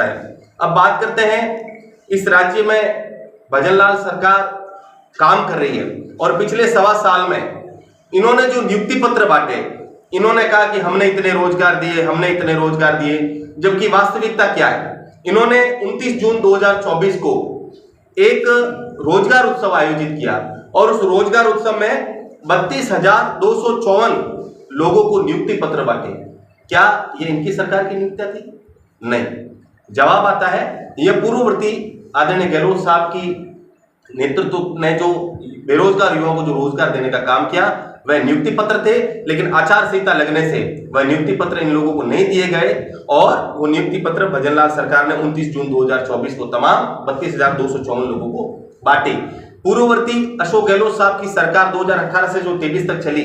अब बात करते हैं, इस राज्य में भजनलाल सरकार काम कर रही है और पिछले 1.25 साल में इन्होंने जो नियुक्ति पत्र बांटे, इन्होंने कहा कि हमने इतने रोजगार दिए, हमने इतने रोजगार दिए, जबकि वास्तविकता क्या है। इन्होंने 29 जून 2024 को एक रोजगार उत्सव आयोजित किया और उस रोजगार उत्सव में 32,254 लोगों को नियुक्ति पत्र बांटे। क्या ये इनकी सरकार की नियुक्तियां थी? नहीं। जवाब आता है, यह पूर्ववर्ती आदरणीय गहलोत साहब की नेतृत्व ने जो बेरोजगार युवाओं को जो रोजगार देने का काम किया वह नियुक्ति पत्र थे, लेकिन आचार संहिता लगने से वह नियुक्ति पत्र इन लोगों को नहीं दिए गए और वो नियुक्ति पत्र भजनलाल सरकार ने 29 जून 2024 को तमाम 32,254 लोगों को बांटे। पूर्ववर्ती अशोक गहलोत साहब की सरकार 2018 से जो 23 तक चली,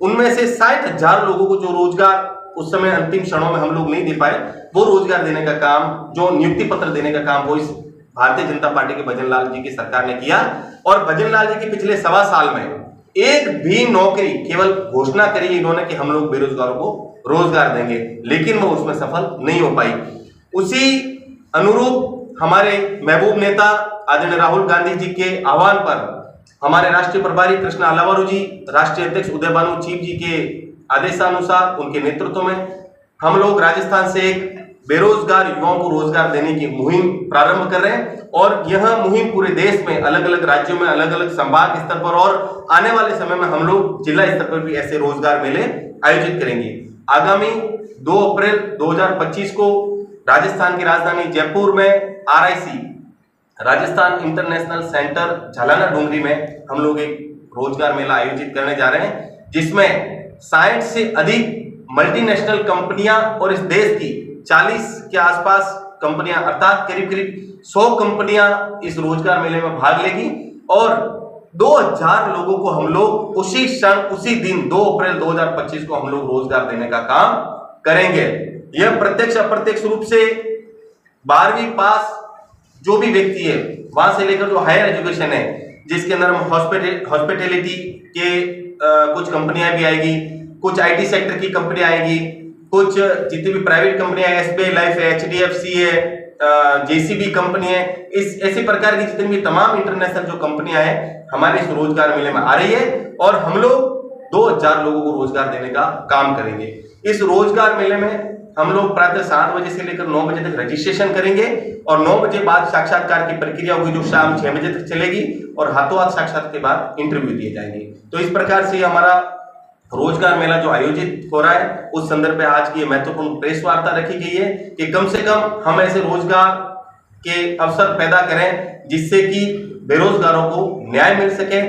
उनमें से 60,000 लोगों को जो रोजगार उस समय अंतिम क्षणों में हम लोग नहीं दे पाए, वो रोजगार देने का काम, जो नियुक्ति पत्र देने का काम, वो इस भारतीय जनता पार्टी के भजनलाल जी की सरकार ने किया। और भजनलाल जी के पिछले 1.25 साल में एक भी नौकरी, केवल घोषणा करी इन्होंने कि हम लोग बेरोजगारों को रोजगार देंगे, लेकिन वो उसमें सफल नहीं हो पाई। उसी अनुरूप हमारे महबूब नेता आदरणीय राहुल गांधी जी के आह्वान पर हमारे राष्ट्रीय प्रभारी कृष्णा अलावारू जी, राष्ट्रीय अध्यक्ष उदय भानु चीफ जी के आदेशानुसार, उनके नेतृत्व में हम लोग राजस्थान से एक बेरोजगार युवाओं को रोजगार देने की मुहिम प्रारंभ कर रहे हैं और यह मुहिम पूरे देश में अलग अलग राज्यों में, अलग अलग संभाग स्तर पर और आने वाले समय में हम लोग जिला स्तर पर भी ऐसे रोजगार मेले आयोजित करेंगे। आगामी 2 अप्रैल 2025 को राजस्थान की राजधानी जयपुर में RIC, Rajasthan international centre Jhalana Doongri में हम लोग एक रोजगार मेला आयोजित करने जा रहे हैं, जिसमें 60 से अधिक मल्टीनेशनल कंपनियां और इस देश की 40 के आसपास कंपनियां, अर्थात करीब करीब 100 कंपनियां इस रोजगार मेले में भाग लेगी और 2000 लोगों को हम लोग उसी क्षण, उसी दिन 2 अप्रैल 2025 को हम लोग रोजगार देने का काम करेंगे। यह प्रत्यक्ष अप्रत्यक्ष रूप से 12वीं पास जो भी व्यक्ति है, वहां से लेकर जो हायर एजुकेशन है, जिसके अंदर हॉस्पिटैलिटी के कुछ कंपनियां भी आएगी, कुछ IT सेक्टर की कंपनी आएगी, कुछ जितनी भी प्राइवेट कंपनियां है, SBI लाइफ है, HDFC है, JCB कंपनी है, इस ऐसे प्रकार की जितनी भी तमाम इंटरनेशनल जो कंपनियां हैं हमारे इस रोजगार मेले में आ रही है और हम लोग 2000 लोगों को रोजगार देने का काम करेंगे। इस रोजगार मेले में हम लोग प्रातः 7 बजे से लेकर 9 बजे तक रजिस्ट्रेशन करेंगे और 9 बजे बाद साक्षात्कार की प्रक्रिया होगी जो शाम 6 बजे तक चलेगी और हाथों हाथ साक्षात्कार के बाद इंटरव्यू दिए जाएंगे। तो इस प्रकार से हमारा रोजगार मेला जो आयोजित हो रहा है, उस संदर्भ में आज की ये महत्वपूर्ण प्रेस वार्ता रखी गई है कि कम से कम हम ऐसे रोजगार के अवसर पैदा करें जिससे कि बेरोजगारों को न्याय मिल सके,